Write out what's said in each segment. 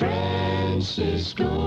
Francisco.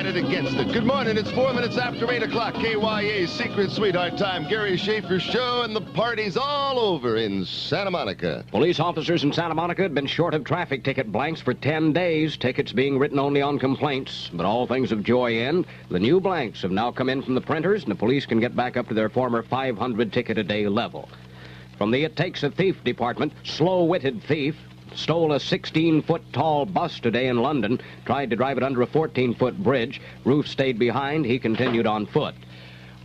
Against it. Good morning. It's 4 minutes after 8 o'clock. KYA's Secret Sweetheart Time. Gary Schaffer Show, and the party's all over in Santa Monica. Police officers in Santa Monica had been short of traffic ticket blanks for 10 days. Tickets being written only on complaints. But all things of joy end. The new blanks have now come in from the printers, and the police can get back up to their former 500 ticket a day level. From the It Takes a Thief department, slow-witted thief stole a 16-foot tall bus today in London, tried to drive it under a 14-foot bridge. Roof stayed behind. He continued on foot.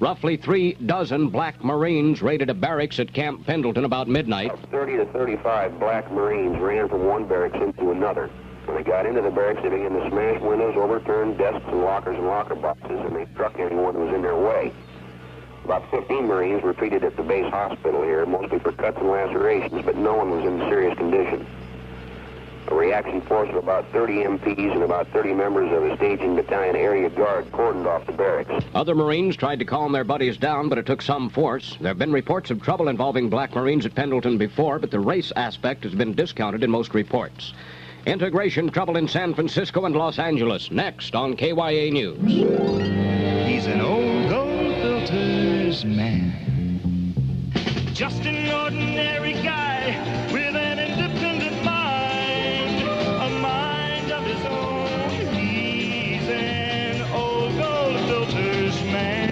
Roughly 3 dozen black Marines raided a barracks at Camp Pendleton about midnight. 30 to 35 black Marines ran from one barracks into another. When they got into the barracks, they began to smash windows, overturn desks and locker boxes, and they struck anyone who was in their way. About 15 Marines were treated at the base hospital here, mostly for cuts and lacerations, but no one was in serious condition. A reaction force of about 30 MPs and about 30 members of a staging battalion area guard cordoned off the barracks. Other Marines tried to calm their buddies down, but it took some force. There have been reports of trouble involving black Marines at Pendleton before, but the race aspect has been discounted in most reports. Integration trouble in San Francisco and Los Angeles. Next on KYA News. He's an old gold filters man. Just an ordinary guy with an independent mind. A mind of his own. He's an old gold filters man.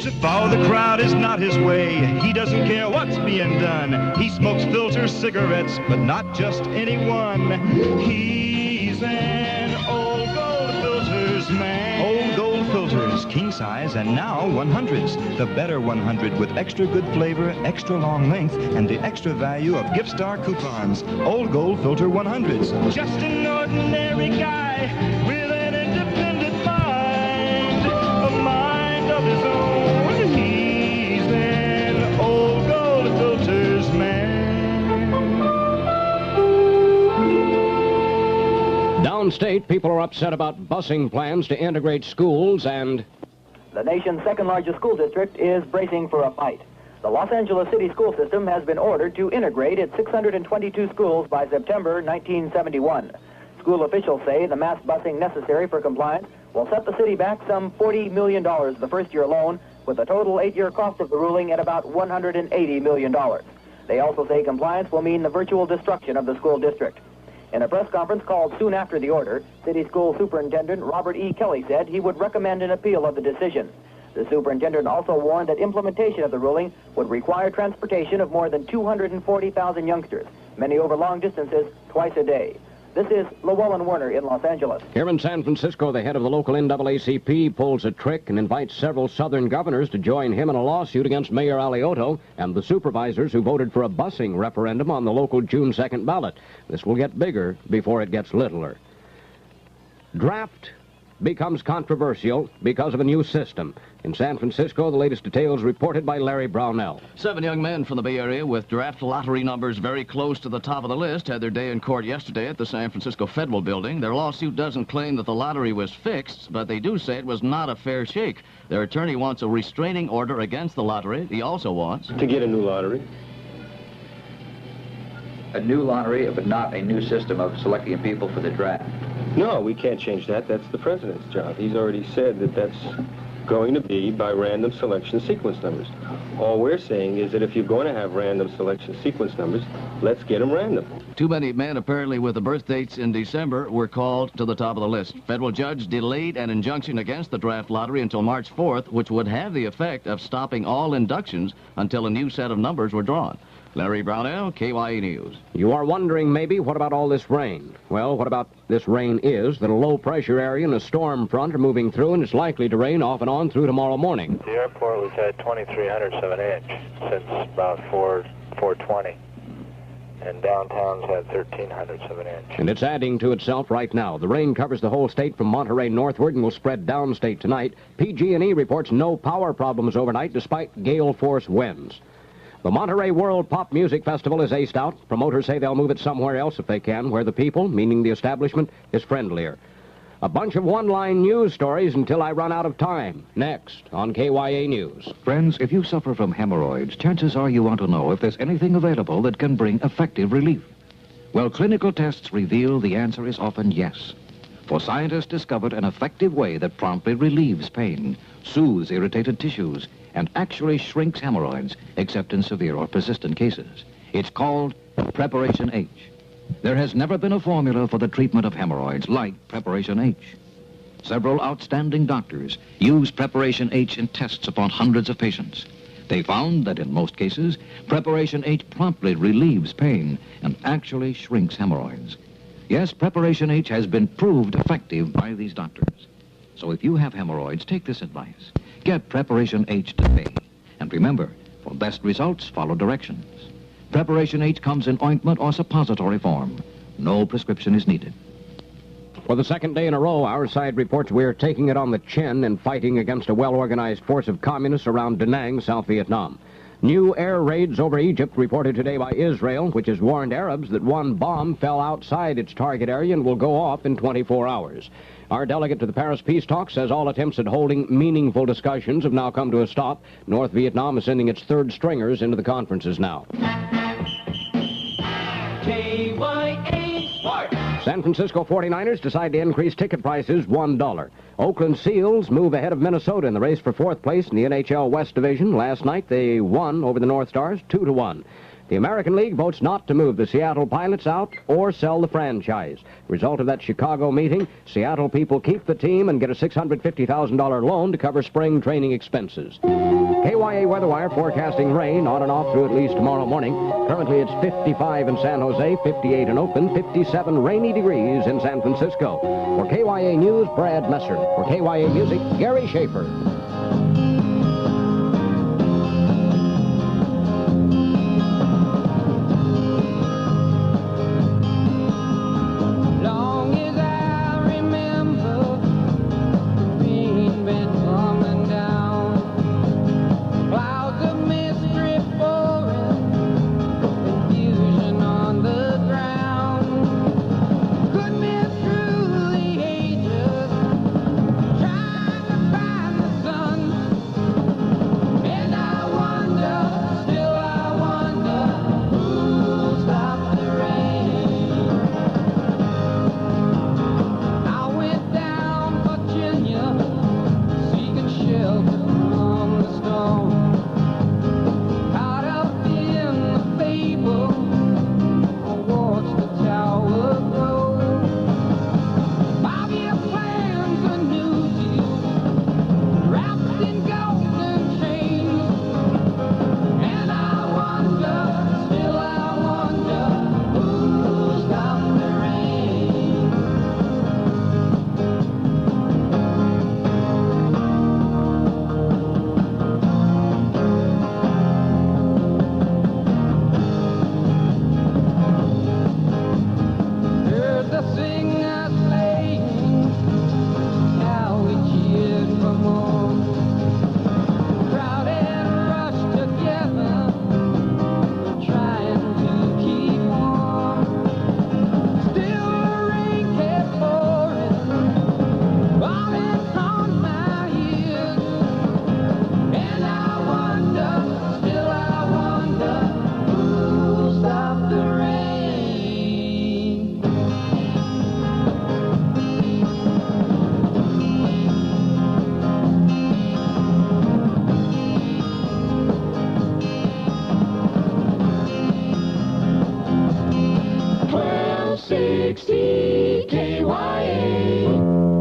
To follow the crowd is not his way. He doesn't care what's being done. He smokes filter cigarettes, but not just any one. He's an old gold filters man. Old gold filters, king size, and now 100s. The better 100 with extra good flavor, extra long length, and the extra value of gift star coupons. Old gold filter 100s. Just an ordinary guy with an independent mind. A mind of his own. He's an old gold filters man. Downstate, people are upset about busing plans to integrate schools, and the nation's second largest school district is bracing for a fight. The Los Angeles City school system has been ordered to integrate its 622 schools by September 1971. School officials say the mass busing necessary for compliance will set the city back some $40 million the first year alone, with the total 8-year cost of the ruling at about $180 million. They also say compliance will mean the virtual destruction of the school district. In a press conference called soon after the order, City School Superintendent Robert E. Kelly said he would recommend an appeal of the decision. The superintendent also warned that implementation of the ruling would require transportation of more than 240,000 youngsters, many over long distances, twice a day. This is Llewellyn Werner in Los Angeles. Here in San Francisco, the head of the local NAACP pulls a trick and invites several southern governors to join him in a lawsuit against Mayor Alioto and the supervisors who voted for a busing referendum on the local June 2nd ballot. This will get bigger before it gets littler. Draft becomes controversial because of a new system. In San Francisco, the latest details reported by Larry Brownell. 7 young men from the Bay Area with draft lottery numbers very close to the top of the list had their day in court yesterday at the San Francisco Federal Building. Their lawsuit doesn't claim that the lottery was fixed, but they do say it was not a fair shake. Their attorney wants a restraining order against the lottery. He also wants to get a new lottery. A new lottery, but not a new system of selecting people for the draft. No, we can't change that. That's the president's job. He's already said that that's going to be by random selection sequence numbers. All we're saying is that if you're going to have random selection sequence numbers, let's get them random. Too many men apparently with the birth dates in December were called to the top of the list. Federal judge delayed an injunction against the draft lottery until March 4th, which would have the effect of stopping all inductions until a new set of numbers were drawn. Larry Brownell, KYE News. You are wondering maybe, what about all this rain? Well, what about this rain is that a low-pressure area and a storm front are moving through, and it's likely to rain off and on through tomorrow morning. The airport, we've had 2,300 of an inch since about 4:20. And downtown's had 1,300 of an inch. And it's adding to itself right now. The rain covers the whole state from Monterey northward and will spread downstate tonight. PG&E reports no power problems overnight despite gale-force winds. The Monterey World Pop Music Festival is aced out. Promoters say they'll move it somewhere else if they can, where the people, meaning the establishment, is friendlier. A bunch of one-line news stories until I run out of time. Next on KYA News. Friends, if you suffer from hemorrhoids, chances are you want to know if there's anything available that can bring effective relief. Well, clinical tests reveal the answer is often yes. For scientists discovered an effective way that promptly relieves pain, soothes irritated tissues, and actually shrinks hemorrhoids, except in severe or persistent cases. It's called Preparation H. There has never been a formula for the treatment of hemorrhoids like Preparation H. Several outstanding doctors use Preparation H in tests upon hundreds of patients. They found that in most cases, Preparation H promptly relieves pain and actually shrinks hemorrhoids. Yes, Preparation H has been proved effective by these doctors. So if you have hemorrhoids, take this advice. Get Preparation H today. And remember, for best results, follow directions. Preparation H comes in ointment or suppository form. No prescription is needed. For the second day in a row, our side reports we're taking it on the chin and fighting against a well-organized force of communists around Da Nang, South Vietnam. New air raids over Egypt reported today by Israel, which has warned Arabs that one bomb fell outside its target area and will go off in 24 hours. Our delegate to the Paris peace talks says all attempts at holding meaningful discussions have now come to a stop. North Vietnam is sending its third stringers into the conferences now. KYA Sports. San Francisco 49ers decide to increase ticket prices $1. Oakland Seals move ahead of Minnesota in the race for fourth place in the NHL West Division. Last night they won over the North Stars 2-1. The American League votes not to move the Seattle Pilots out or sell the franchise. Result of that Chicago meeting, Seattle people keep the team and get a $650,000 loan to cover spring training expenses. KYA Weather Wire forecasting rain on and off through at least tomorrow morning. Currently it's 55 in San Jose, 58 in Oakland, 57 rainy degrees in San Francisco. For KYA News, Brad Messer. For KYA Music, Gary Schaffer. Sun Virginia, seeking shelter from the storm. Caught up in the fable, I watched the tower grow. 5-year plans, a new deal, wrapped in golden chains. And I wonder, still I wonder, who stopped the rain? Heard the singers playing, how we cheered for more. Crowd had rushed together, trying to keep warm. Still the rain kept pouring, falling on my ears. And I wonder, still I wonder, who stopped the rain?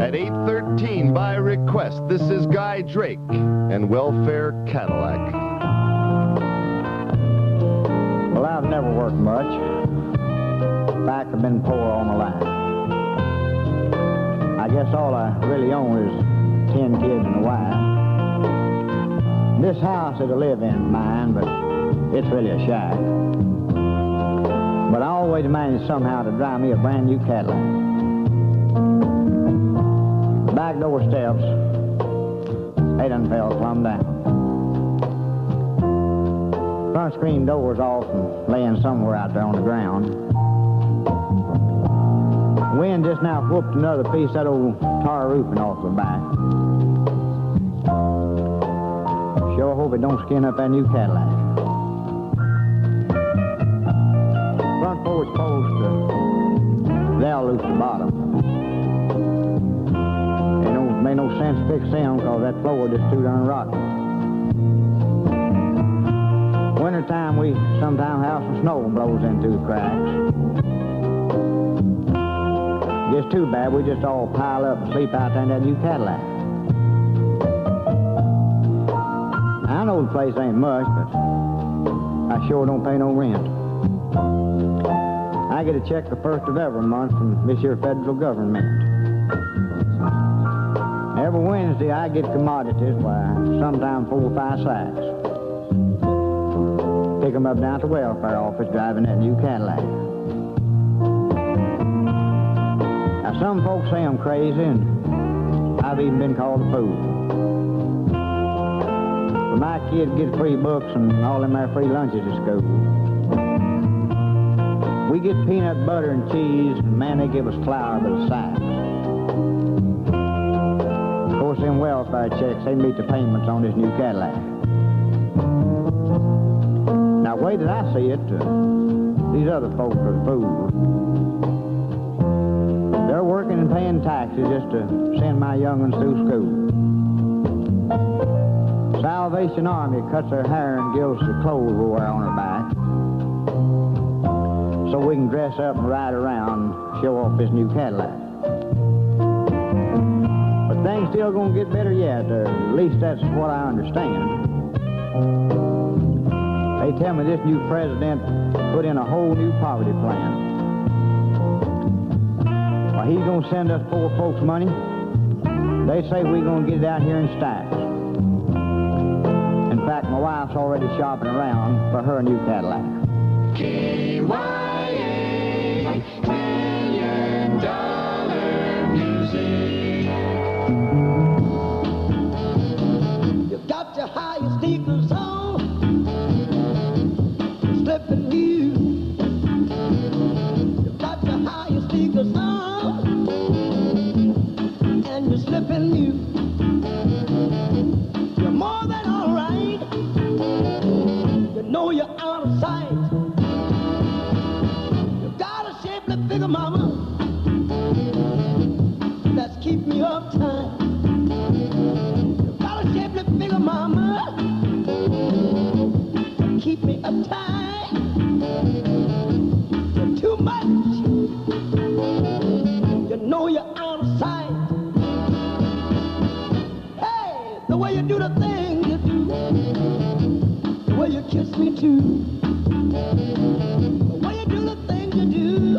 At 8:13 by request, this is Guy Drake and Welfare Cadillac. Well, I've never worked much. In fact, I've been poor all my life. I guess all I really own is 10 kids and a wife. This house that I live in is mine, but it's really a shack. But I always managed somehow to drive me a brand new Cadillac. Back door steps, they done fell plumb down. Front screen door's off and laying somewhere out there on the ground. Wind just now whooped another piece of that old tar roofing off the back. Sure hope it don't skin up that new Cadillac. Front porch post, they'll loose the bottom. It don't make no sense to fix them because that floor just too darn rotten. Wintertime, we sometimes have some snow blows into the cracks. Just too bad we just all pile up and sleep out there in that new Cadillac. I know the place ain't much, but I sure don't pay no rent. I get a check the first of every month from this here federal government. Every Wednesday I get commodities, sometimes 4 or 5 sacks. Pick them up down at the welfare office driving that new Cadillac. Now some folks say I'm crazy, and I've even been called a fool. But my kids get free books and all them there free lunches at school. We get peanut butter and cheese, and man, they give us flour by the sacks. Of course, them welfare checks, they meet the payments on this new Cadillac. Now, the way that I see it, these other folks are fools. They're working and paying taxes just to send my young ones through school. Salvation Army cuts their hair and gives us the clothes we wear on our back, so we can dress up and ride around and show off this new Cadillac. But things still gonna get better yet, or at least that's what I understand. They tell me this new president put in a whole new poverty plan. Well, he's gonna send us poor folks money. They say we're gonna get it out here in stacks. In fact, my wife's already shopping around for her new Cadillac. KYA, $1 million music. You've got your highest sneakers on, slipping new. You've got your highest sneakers on, and you're slipping new. You're more than all right. You know you're out of sight. way you do the things you do, the way you kiss me too, the way you do the things you do,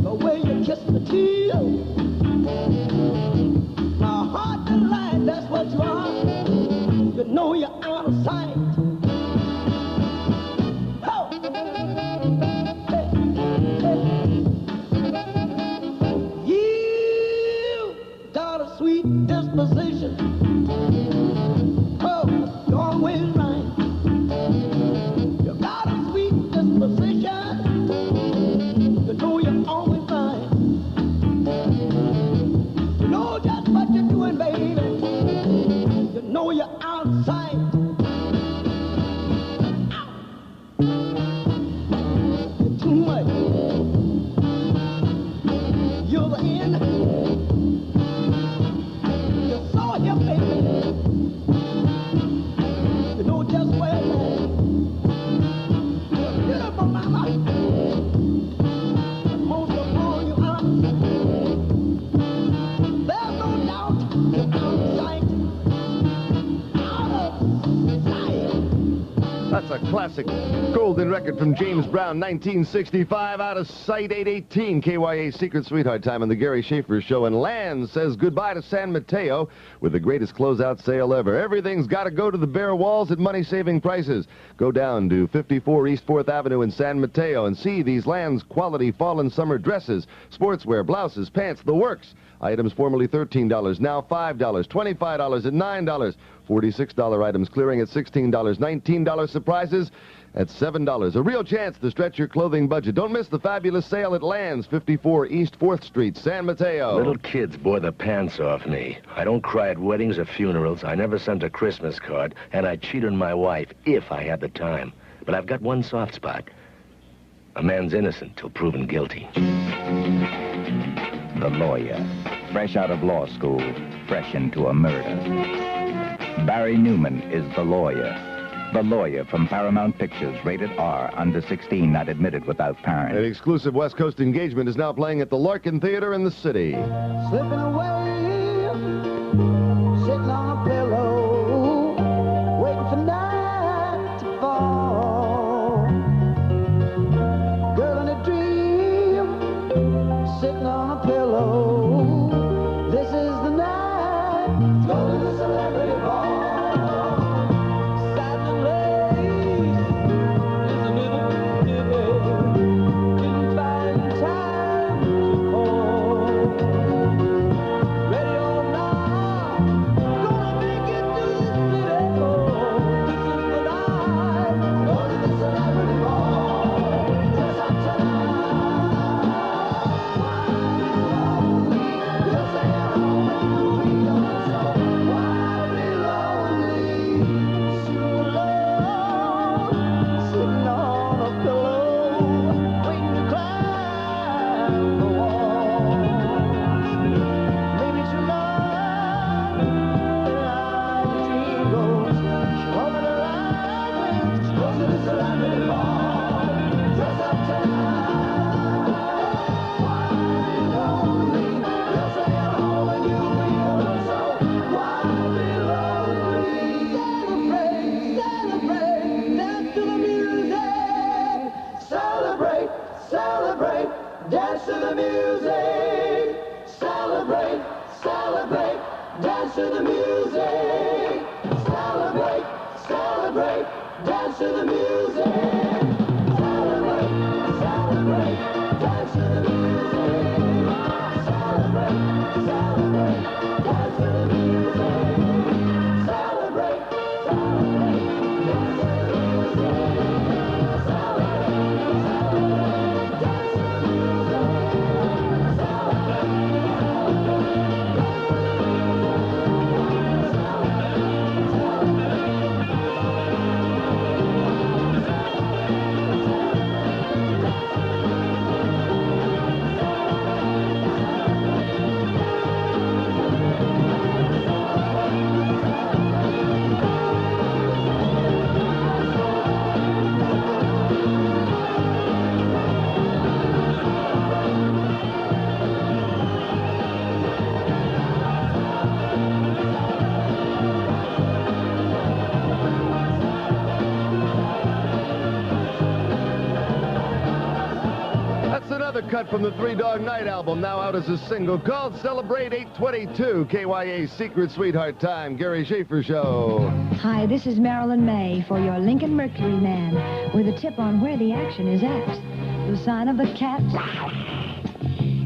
the way you kiss me too. My heart delight, that's what you are. You know you're out of sight. Oh. Hey, hey. You got a sweet disposition. Oh, you're always right. You got a sweet disposition. You know you're always right. You know just what you're doing, baby. You know you're out of sight. You're too much. You're the end. You're so here, baby. You know just where it's at. You're beautiful, mama. But most of all, you're out of sight. There's no doubt you're out of sight. Out of sight. That's a classic golden record from James Brown, 1965, Out of Sight, 8:18, KYA Secret Sweetheart Time on the Gary Schaffer Show. And Land says goodbye to San Mateo with the greatest closeout sale ever. Everything's got to go to the bare walls at money-saving prices. Go down to 54 East 4th Avenue in San Mateo and see these Land's quality fall and summer dresses, sportswear, blouses, pants, the works. Items formerly $13, now $5, $25 and $9. $46 items clearing at $16, $19 surprises at $7. A real chance to stretch your clothing budget. Don't miss the fabulous sale at Land's, 54 East 4th Street, San Mateo. Little kids bore the pants off me. I don't cry at weddings or funerals. I never sent a Christmas card, and I cheat on my wife if I had the time. But I've got one soft spot. A man's innocent till proven guilty. The lawyer, fresh out of law school, fresh into a murder. Barry Newman is the lawyer. The lawyer from Paramount Pictures, rated R, under 16, not admitted without parent. An exclusive West Coast engagement is now playing at the Larkin Theater in the city. Slipping away, sitting on a pillow, waiting for night to fall. Girl in a dream, sitting on a pillow. This is the night, go to the celebrity ball. Dance to the music. Celebrate, celebrate. Dance to the music. Celebrate, celebrate. Dance to the music. Celebrate, celebrate. Dance to the music. Celebrate, celebrate. Dance to the music. Celebrate, celebrate. Dance to the music. cut from the Three Dog Night album, now out as a single called Celebrate 822, KYA's Secret Sweetheart Time. Gary Schaffer Show. Hi, this is Marilyn May for your Lincoln Mercury Man with a tip on where the action is at. The sign of the cat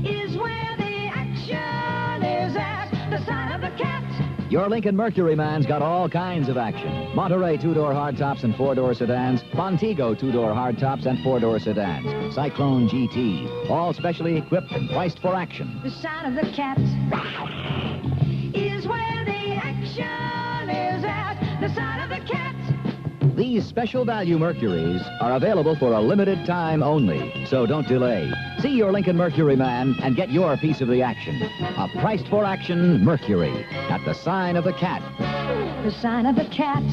is where the action is at. The sign of the cat. Your Lincoln Mercury Man's got all kinds of action. Monterey two-door hardtops and four-door sedans. Montego two-door hardtops and four-door sedans. Cyclone GT. All specially equipped and priced for action. The sign of the cat is where the action is at. The sign of the cat. These special value Mercuries are available for a limited time only, so don't delay. See your Lincoln Mercury Man and get your piece of the action. A priced for action Mercury at the sign of the cat. The sign of the cat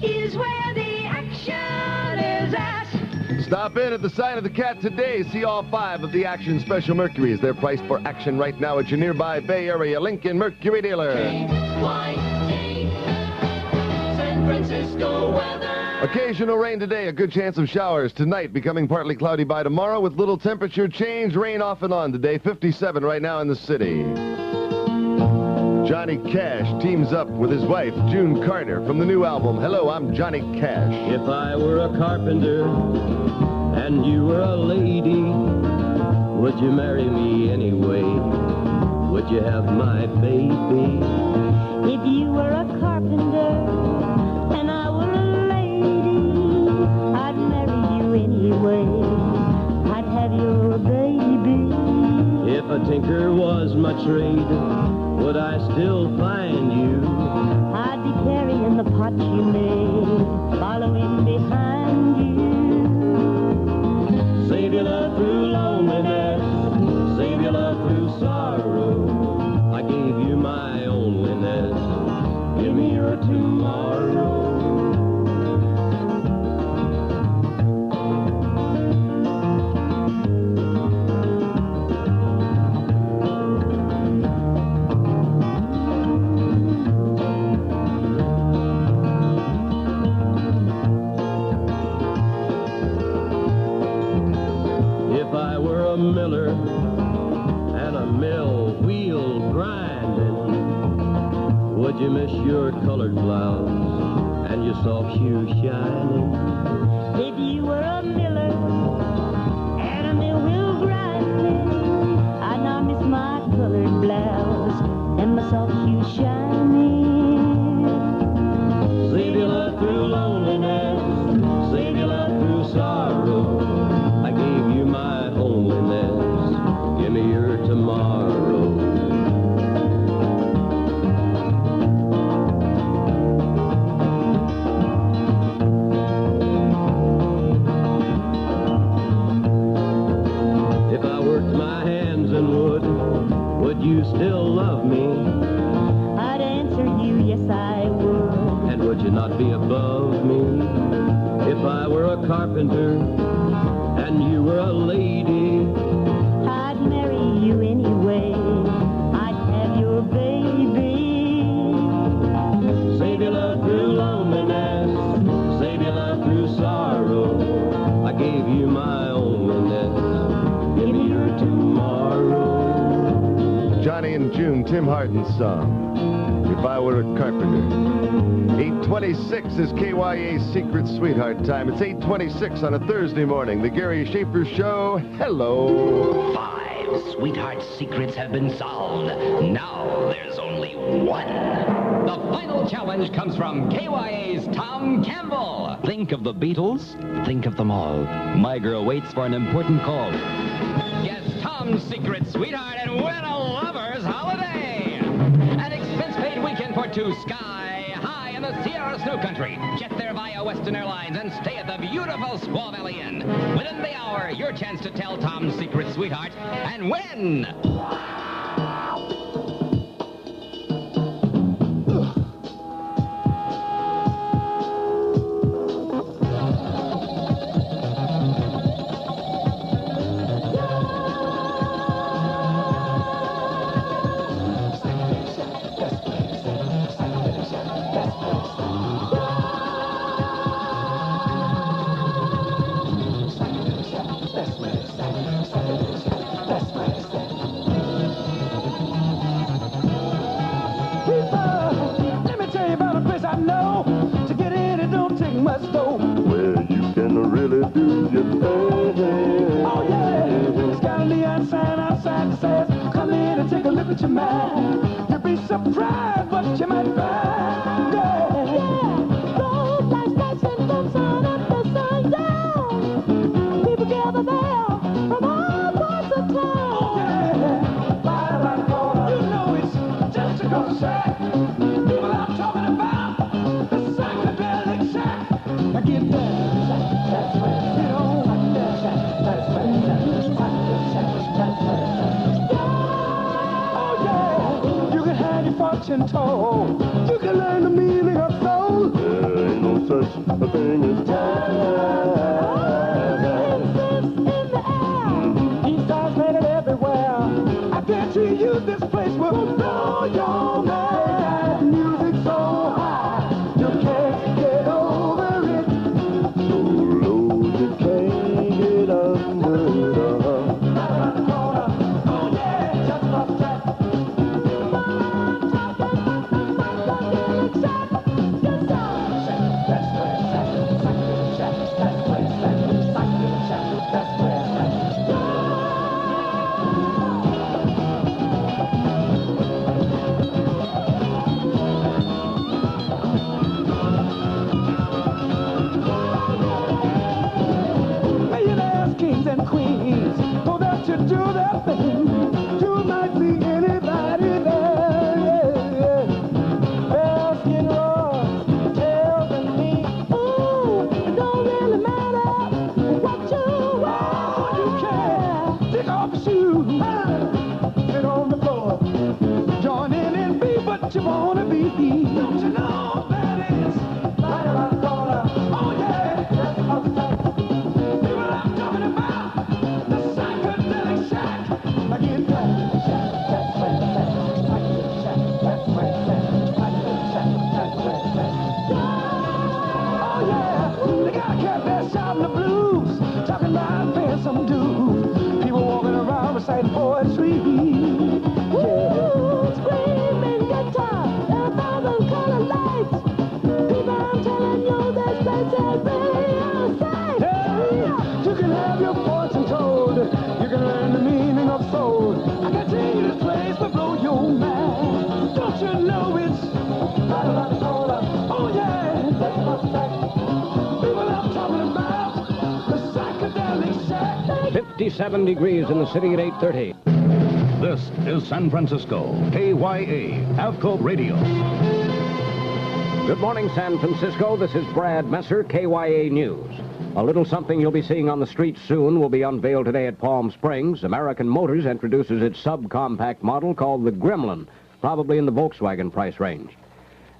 is where the action is at. Stop in at the sign of the cat today. See all 5 of the Action Special Mercuries. They're priced for action right now at your nearby Bay Area Lincoln Mercury dealer. San Francisco weather. Occasional rain today, a good chance of showers tonight, becoming partly cloudy by tomorrow with little temperature change. Rain off and on today, 57 right now in the city. Johnny Cash teams up with his wife, June Carter, from the new album, Hello, I'm Johnny Cash. If I were a carpenter and you were a lady, would you marry me anyway? Would you have my baby? If you were a carpenter and I were a lady, I'd marry you anyway. I'd have your baby. If a tinker was my trade, would I still find you? I'd be carrying the pot you made, following behind you. Save your love through loneliness, save your love through sorrow. I gave you my onlyness, give me your tomorrow. If I were a miller and a mill wheel grinding, would you miss your colored blouse and your soft shoes shining? If you were a miller and a mill wheel grinding, I'd not miss my colored blouse and my soft shoes shining. Save your love through loneliness, save your love through sorrow. I gave you my holiness, give me your tomorrow. If I worked my hands in wood, would you still love me? I'd answer you, yes I would. And would you not be above me? If I were a carpenter and you were a lady, I'd marry you anyway. I'd have your baby. save your love through loneliness, save your love through sorrow. I gave you my onlyness, give me your tomorrow. Johnny and June, Tim Harden's song, If I Were a Carpenter. 8:26 is KYA's Secret Sweetheart Time. It's 8:26 on a Thursday morning. The Gary Schaffer Show. Hello. 5 sweetheart secrets have been solved. Now there's only one. The final challenge comes from KYA's Tom Campbell. Think of the Beatles, think of them all. My girl waits for an important call. Guess Tom's secret sweetheart and win a lover's holiday. An expense-paid weekend for 2 sky high in the Sierra Snow Country. Jet there via Western Airlines and stay at the beautiful Squaw Valley Inn. Within the hour, your chance to tell Tom's secret sweetheart and win. with your mind. You'll be surprised what you might find. Yeah. Those lights flashing from sun up to sundown. People gather there from all parts of town. Yeah. Right around the corner, you know it's just a ghost shack. People I'm talking about, the psychedelic shack. Now get down, that's right. Get on, that's right. That's right. That's right. Oh yeah, you can have your fortune told. You can learn the meaning of soul. There ain't no such a thing as time. In the air, East side's made it everywhere. I guarantee you this place will blow your mind. Music so high, you can't get over it. So low you can't get under it. Right around the corner, oh yeah, just off track. Millionaires, kings and queens, know that you do that thing. You might see anybody there. Fair skin roars, tails and me. Ooh, it don't really matter what you wear. You can take off your shoes, sit on the floor, join in and be what you wanna be. Don't you know that it's right around the corner? Oh yeah, that's off the top. People I'm talking about, the psychedelic shack. Now get down, shack, that's right, psychedelic shack, that's right, psychedelic shack, that's right. Oh yeah, they got a cat there shouting the blues, talking about paying some dues. People walking around reciting poetry. Yeah, screaming guitar, there are 1,000 colored lights. People, I'm telling you, this place is really a sight. Yeah, you can have your fortune told. You can learn the meaning of soul. I can tell you this place will blow your mind. Don't you know it's right around the corner? Oh yeah, that's my fact. People I'm talking about, the psychedelic shack. 57 degrees in the city at 8:30. This is San Francisco, KYA, Avco Radio. Good morning, San Francisco. This is Brad Messer, KYA News. A little something you'll be seeing on the streets soon will be unveiled today at Palm Springs. American Motors introduces its subcompact model called the Gremlin, probably in the Volkswagen price range.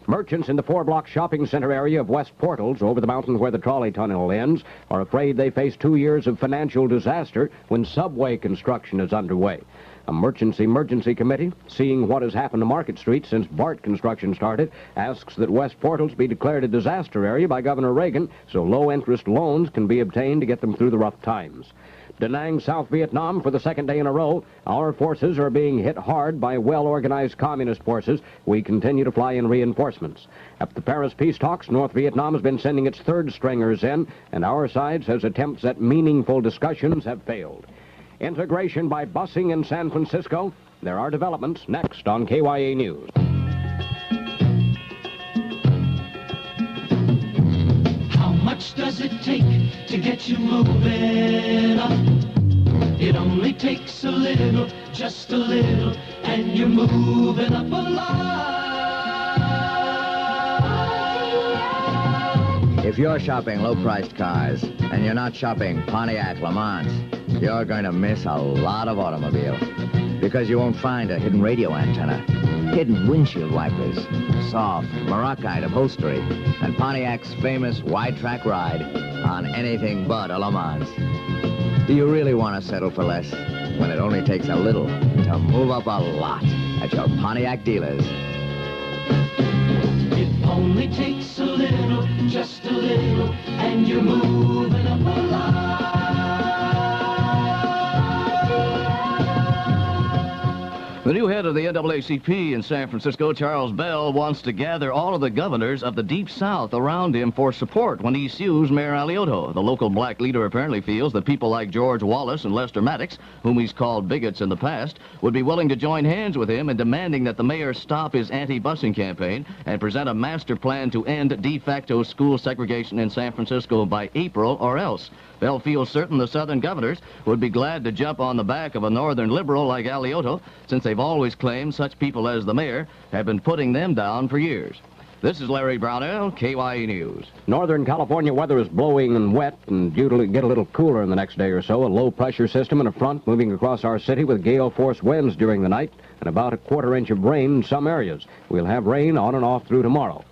Merchants in the 4-block shopping center area of West Portals, over the mountain where the trolley tunnel ends, are afraid they face 2 years of financial disaster when subway construction is underway. A merchants emergency committee, seeing what has happened to Market Street since BART construction started, asks that West Portals be declared a disaster area by Governor Reagan so low-interest loans can be obtained to get them through the rough times. Da Nang, South Vietnam, for the second day in a row, our forces are being hit hard by well-organized communist forces. We continue to fly in reinforcements. At the Paris peace talks, North Vietnam has been sending its third stringers in, and our side says attempts at meaningful discussions have failed. Integration by busing in San Francisco. There are developments next on KYA News. How much does it take to get you moving up? It only takes a little, just a little, and you're moving up a lot. If you're shopping low-priced cars and you're not shopping Pontiac Le Mans, you're going to miss a lot of automobile because you won't find a hidden radio antenna, hidden windshield wipers, soft Moroccan upholstery, and Pontiac's famous wide-track ride on anything but a Le Mans. Do you really want to settle for less when it only takes a little to move up a lot at your Pontiac dealers? It only takes a little, just a little, and you're moving up a lot. The new head of the NAACP in San Francisco, Charles Bell, wants to gather all of the governors of the Deep South around him for support when he sues Mayor Alioto. The local black leader apparently feels that people like George Wallace and Lester Maddox, whom he's called bigots in the past, would be willing to join hands with him in demanding that the mayor stop his anti-busing campaign and present a master plan to end de facto school segregation in San Francisco by April or else. Bell feels certain the southern governors would be glad to jump on the back of a northern liberal like Alioto, since they've always claimed such people as the mayor have been putting them down for years. This is Larry Brownell, KYE News. Northern California weather is blowing and wet and due to get a little cooler in the next day or so. A low-pressure system and a front moving across our city with gale-force winds during the night and about a quarter-inch of rain in some areas. We'll have rain on and off through tomorrow.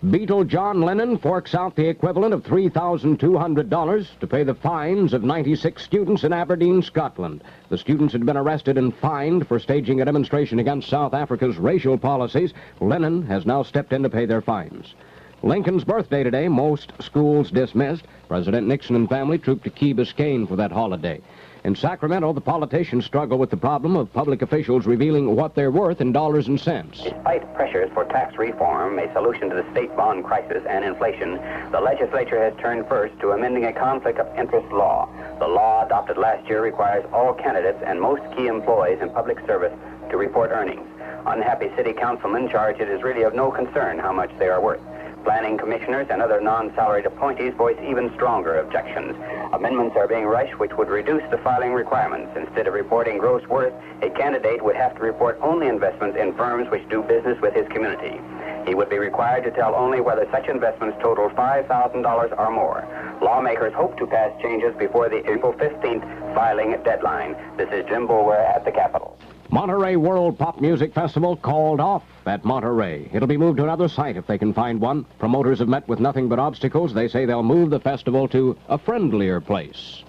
Beatle John Lennon forks out the equivalent of $3,200 to pay the fines of 96 students in Aberdeen, Scotland. The students had been arrested and fined for staging a demonstration against South Africa's racial policies. Lennon has now stepped in to pay their fines. Lincoln's birthday today, most schools dismissed. President Nixon and family trooped to Key Biscayne for that holiday. In Sacramento, the politicians struggle with the problem of public officials revealing what they're worth in dollars and cents. Despite pressures for tax reform, a solution to the state bond crisis and inflation, the legislature has turned first to amending a conflict of interest law. The law adopted last year requires all candidates and most key employees in public service to report earnings. Unhappy city councilmen charge it is really of no concern how much they are worth. Planning commissioners and other non-salaried appointees voice even stronger objections. Amendments are being rushed which would reduce the filing requirements. Instead of reporting gross worth, a candidate would have to report only investments in firms which do business with his community. He would be required to tell only whether such investments total $5,000 or more. Lawmakers hope to pass changes before the April 15th filing deadline. This is Jim Bulwer at the Capitol. Monterey World Pop Music Festival called off at Monterey. It'll be moved to another site if they can find one. Promoters have met with nothing but obstacles. They say they'll move the festival to a friendlier place.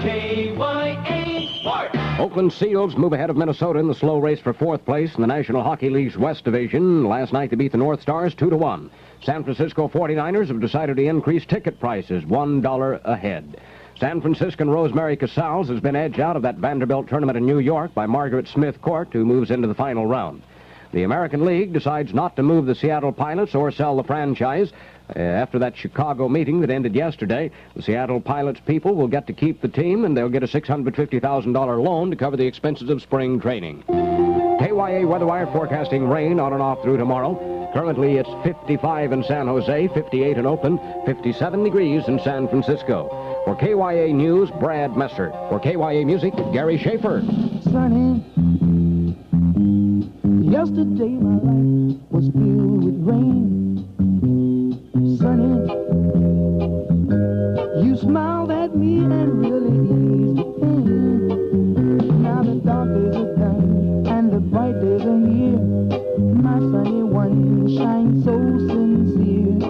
KYA Sports. Oakland Seals move ahead of Minnesota in the slow race for fourth place in the National Hockey League's West Division. Last night they beat the North Stars 2-1. San Francisco 49ers have decided to increase ticket prices $1 a head. San Franciscan Rosemary Casals has been edged out of that Vanderbilt tournament in New York by Margaret Smith Court, who moves into the final round. The American League decides not to move the Seattle Pilots or sell the franchise. After that Chicago meeting that ended yesterday, the Seattle Pilots people will get to keep the team, and they'll get a $650,000 loan to cover the expenses of spring training. KYA Weatherwire forecasting rain on and off through tomorrow. Currently, it's 55 in San Jose, 58 in Oakland, 57 degrees in San Francisco. For KYA News, Brad Messer. For KYA Music, Gary Schaffer. Sunny, yesterday my life was filled with rain. Sunny, you smiled at me and really eased the pain. Now the dark days are done and the bright days are here. My sunny one shines so sincere.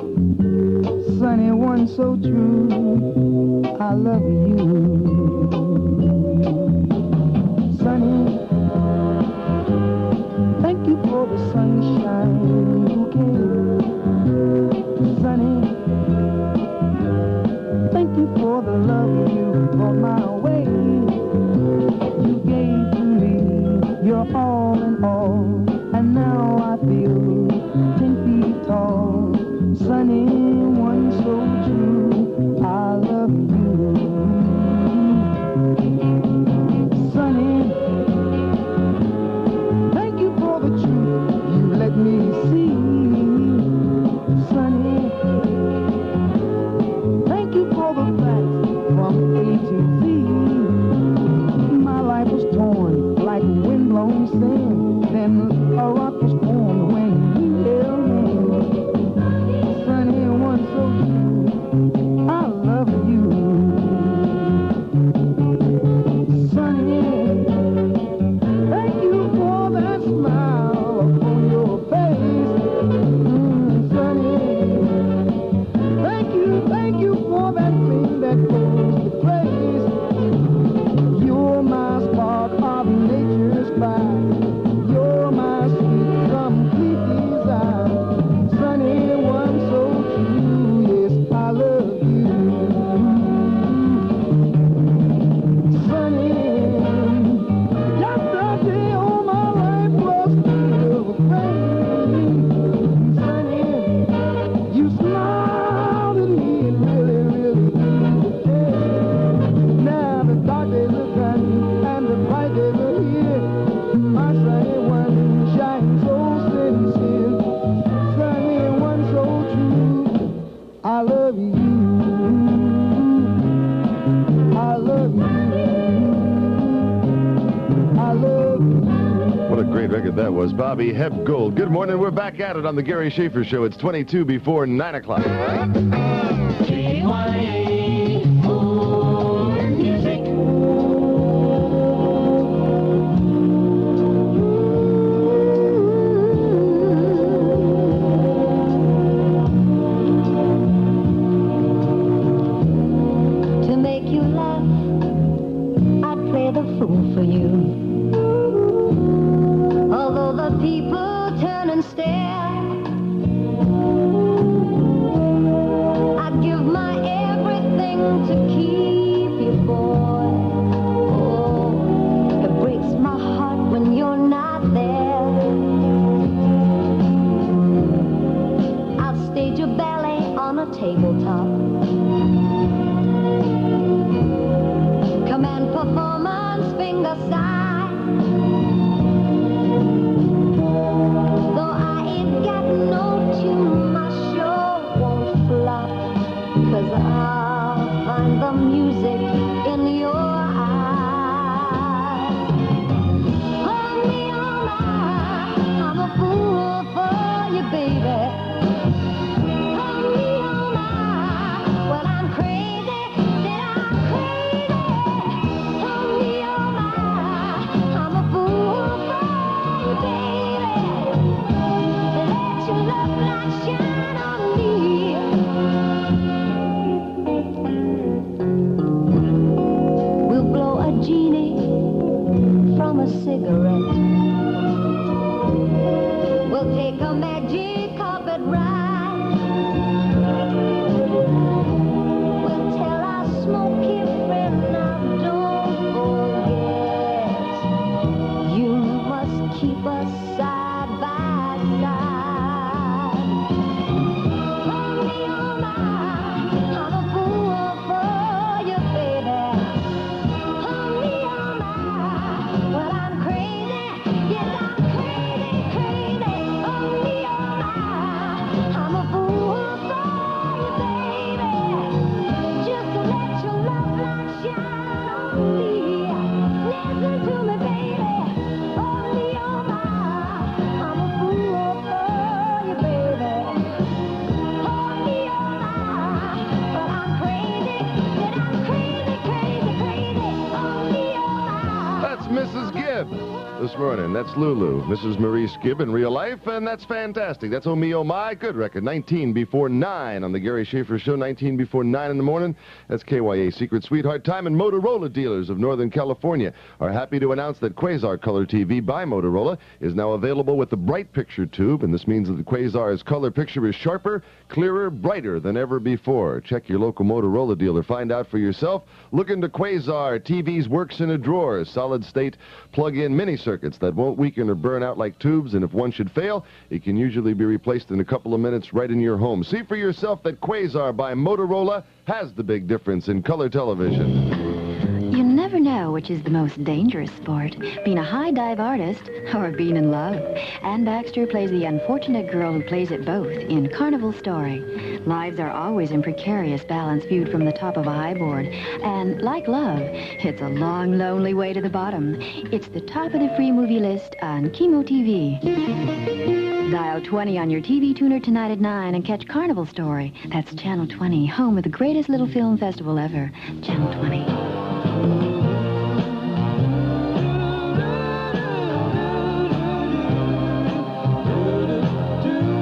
Sunny one so true, I love you. Sunny, thank you for the sunshine bouquet. Sunny, thank you for the love you brought my way. You gave to me your all in all, and now I feel 10 feet tall. Sunny, one so true, I love you. Sunny, thank you for the truth you let me see. Sunny, thank you for the facts from A to Z. My life was torn like windblown sand, then a rock was formed when we held hands. Sunny, one so true, I love you. Sunny, thank you for that smile upon your face. Sunny, thank you for that thing that goes to grace. You're my spark of nature's fire. here. I sang it one shining soul sincere, sang it one so true. I love you. I love you. I love you. What a great record that was. Bobby Hebb Gold. Good morning. We're back at it on the Gary Schaffer Show. It's 22 before 9 o'clock. To make you laugh, I'd play the fool for you. Although the people turn and stare, I'd give my everything to keep you, boy. Oh, it breaks my heart when you're not there. I'll stage a ballet on a tabletop. Command performance, finger side. Though I ain't got no tune, my show won't flop. 'Cause I'll find the music in your eyes. Oh me, oh my, I'm a fool for you, baby. Oh me, oh my, well I'm crazy, then I'm crazy. Oh me, oh my, I'm a fool for you, baby. Let your love light shine on me. We'll blow a genie from a cigarette. We'll take a magic carpet ride. We'll tell our smoky friend now don't forget. You must keep us side by side. Oh me, oh my, I'm a fool for you, baby. Oh me, oh my, well I'm crazy, yes I'm crazy, crazy. Oh me, oh my, I'm a fool for you, baby. Just let your love light shine on me. Listen to me, baby. Oh me, oh my, I'm a fool for you, baby. Oh me, oh my, well I'm crazy, then I'm crazy, crazy, crazy. Oh me, oh my. That's Mrs. Gibb this morning. That's Lulu, Mrs. Maurice Gibb in real life, and that's fantastic. That's Oh Me, Oh My. Good record. 19 before 9 on the Gary Schaffer Show. 19 before 9 in the morning. That's KYA Secret Sweetheart Time. And Motorola dealers of Northern California are happy to announce that Quasar Color TV by Motorola is now available with the Bright Picture Tube, and this means that the Quasar's color picture is sharper, clearer, brighter than ever before. Check your local Motorola dealer. Find out for yourself. Look into Quasar TV's works in a drawer. Solid-state plug-in mini circuits that won't weaken or burn out like tubes, and if one should fail, it can usually be replaced in a couple of minutes right in your home. See for yourself that Quasar by Motorola has the big difference in color television. You never know which is the most dangerous sport, being a high dive artist or being in love. Ann Baxter plays the unfortunate girl who plays it both in Carnival Story. Lives are always in precarious balance viewed from the top of a high board. And like love, it's a long, lonely way to the bottom. It's the top of the free movie list on Chemo TV. Dial 20 on your TV tuner tonight at 9 and catch Carnival Story. That's Channel 20, home of the greatest little film festival ever. Channel 20.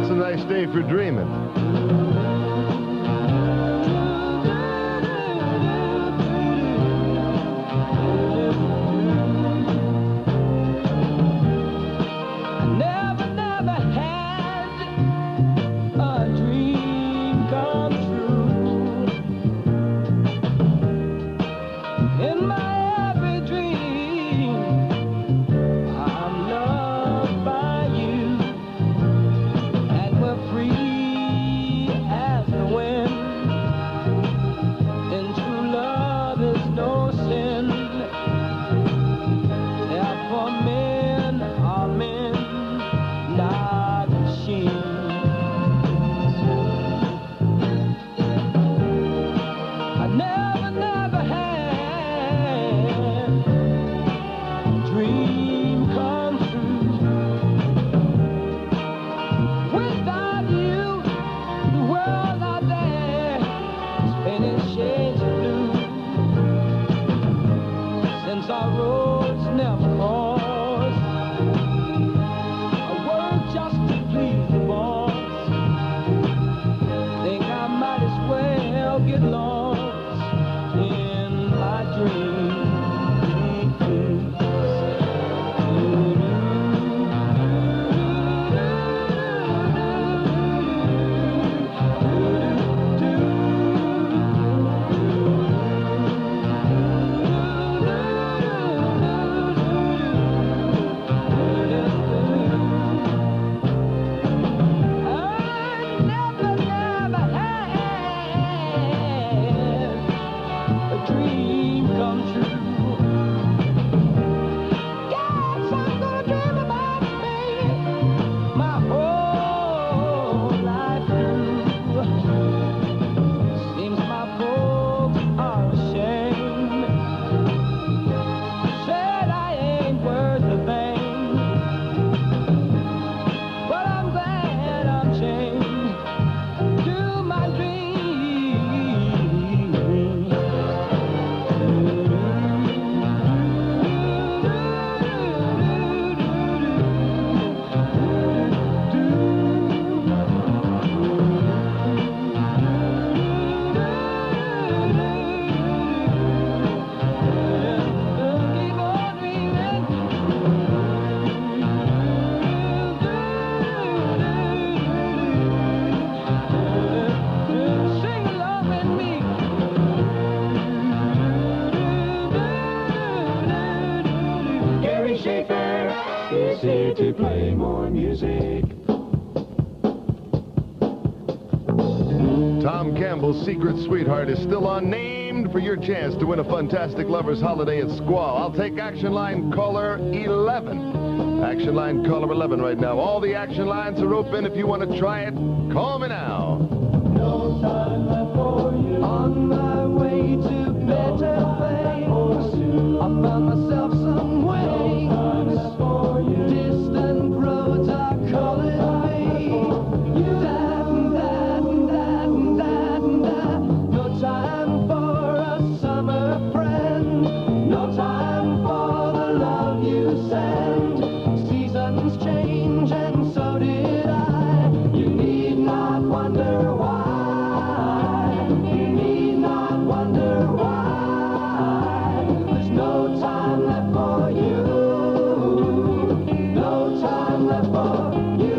It's a nice day for dreaming. Schaffer is here to play more music. Tom Campbell's Secret Sweetheart is still unnamed for your chance to win a fantastic lover's holiday at Squaw. I'll take action line caller 11. Action line caller 11 right now. All the action lines are open. If you want to try it, call me now. No time left for you. On my way to better things, I found myself some wings. No time left for you. Distant roads are calling me. No time for a summer friend. No time for the love you send. Seasons change and so did I. You need not wonder why. You need not wonder why. There's no time left for you. No time left for you.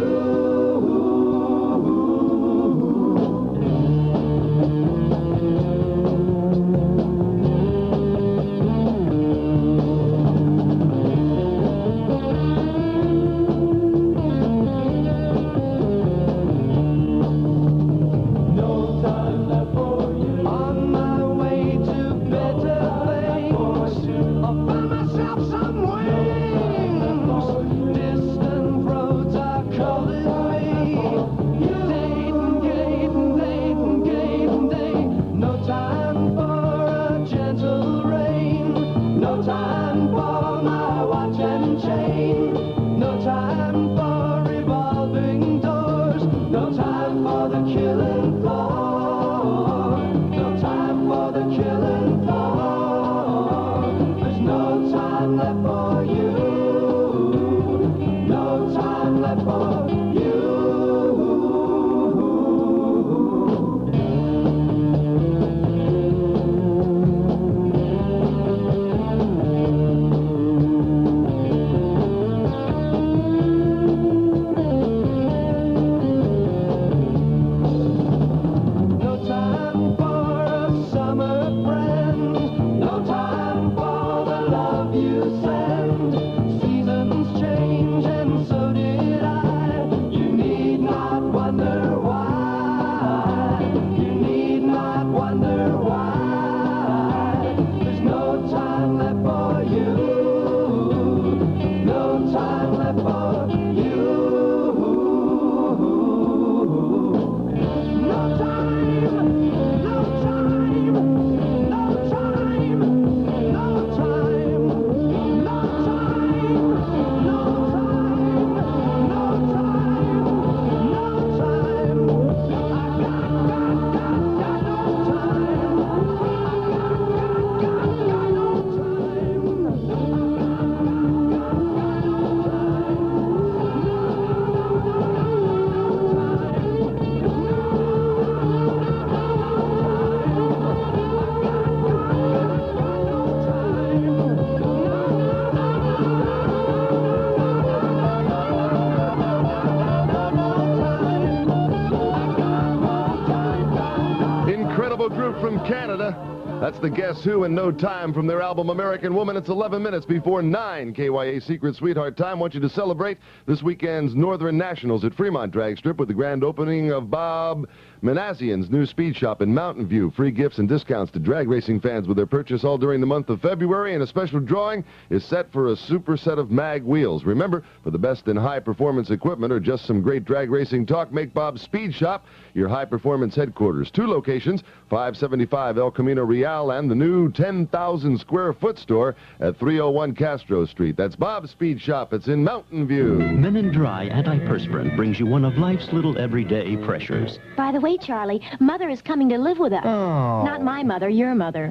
Group from Canada. That's the Guess Who in No Time from their album American Woman. It's 11 minutes before 9 KYA Secret Sweetheart time. Want you to celebrate this weekend's Northern Nationals at Fremont Drag Strip with the grand opening of Bob Manassian's new speed shop in Mountain View. Free gifts and discounts to drag racing fans with their purchase all during the month of February, and a special drawing is set for a super set of mag wheels. Remember, for the best in high-performance equipment or just some great drag racing talk, make Bob's Speed Shop your high-performance headquarters. 2 locations, 575 El Camino Real and the new 10,000 square foot store at 301 Castro Street. That's Bob's Speed Shop. It's in Mountain View. Men & Dry Antiperspirant brings you one of life's little everyday pressures. By the way, Charlie, Mother is coming to live with us. Oh. Not my mother, your mother.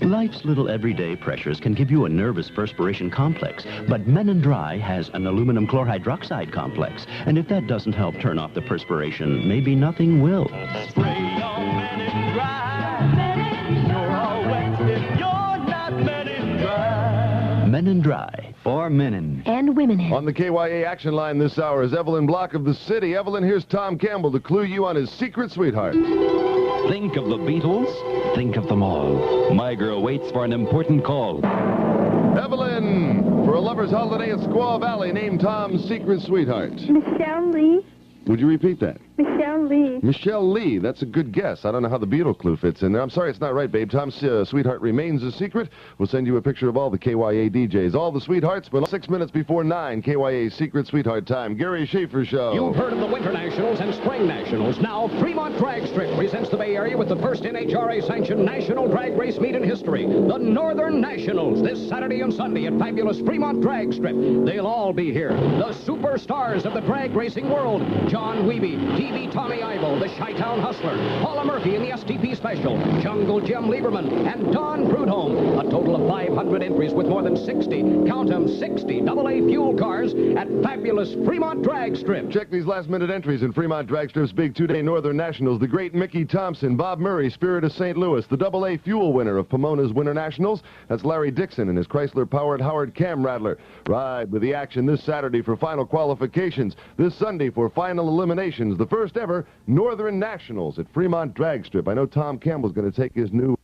Life's little everyday pressures can give you a nervous perspiration complex, but Men & Dry has an aluminum chlorhydroxide complex, and if that doesn't help turn off the perspiration, maybe nothing will. Spray on Men & Dry. You're all wet if you're not Men & Dry. Men & Dry. For men and women. On the KYA action line this hour is Evelyn Block of the City. Evelyn, here's Tom Campbell to clue you on his secret sweetheart. Think of the Beatles, think of them all. My girl waits for an important call. Evelyn, for 11 Lover's Holiday at Squaw Valley. Name Tom's secret sweetheart. Michelle Lee. Would you repeat that? Michelle Lee. Michelle Lee. That's a good guess. I don't know how the Beatle clue fits in there. I'm sorry, it's not right, babe. Tom's sweetheart remains a secret. We'll send you a picture of all the KYA DJs. All the sweethearts, but 6 minutes before 9, KYA's Secret Sweetheart Time. Gary Schaffer Show. You've heard of the Winter Nationals and Spring Nationals. Now, Fremont Drag Strip presents the Bay Area with the first NHRA-sanctioned national drag race meet in history. The Northern Nationals, this Saturday and Sunday at fabulous Fremont Drag Strip. They'll all be here. The superstars of the drag racing world. John Wiebe, TV Tommy Ivo, the Chi-Town Hustler, Paula Murphy in the STP Special, Jungle Jim Lieberman, and Don Prudhomme. A total of 500 entries with more than 60, count them, 60 AA fuel cars at fabulous Fremont Drag Strip. Check these last-minute entries in Fremont Drag Strip's big two-day Northern Nationals. The great Mickey Thompson, Bob Murray, Spirit of St. Louis, the AA fuel winner of Pomona's Winter Nationals. That's Larry Dixon and his Chrysler-powered Howard Cam Rattler. Ride with the action this Saturday for final qualifications, this Sunday for final eliminations. The first ever Northern Nationals at Fremont Drag Strip. I know Tom Campbell's going to take his new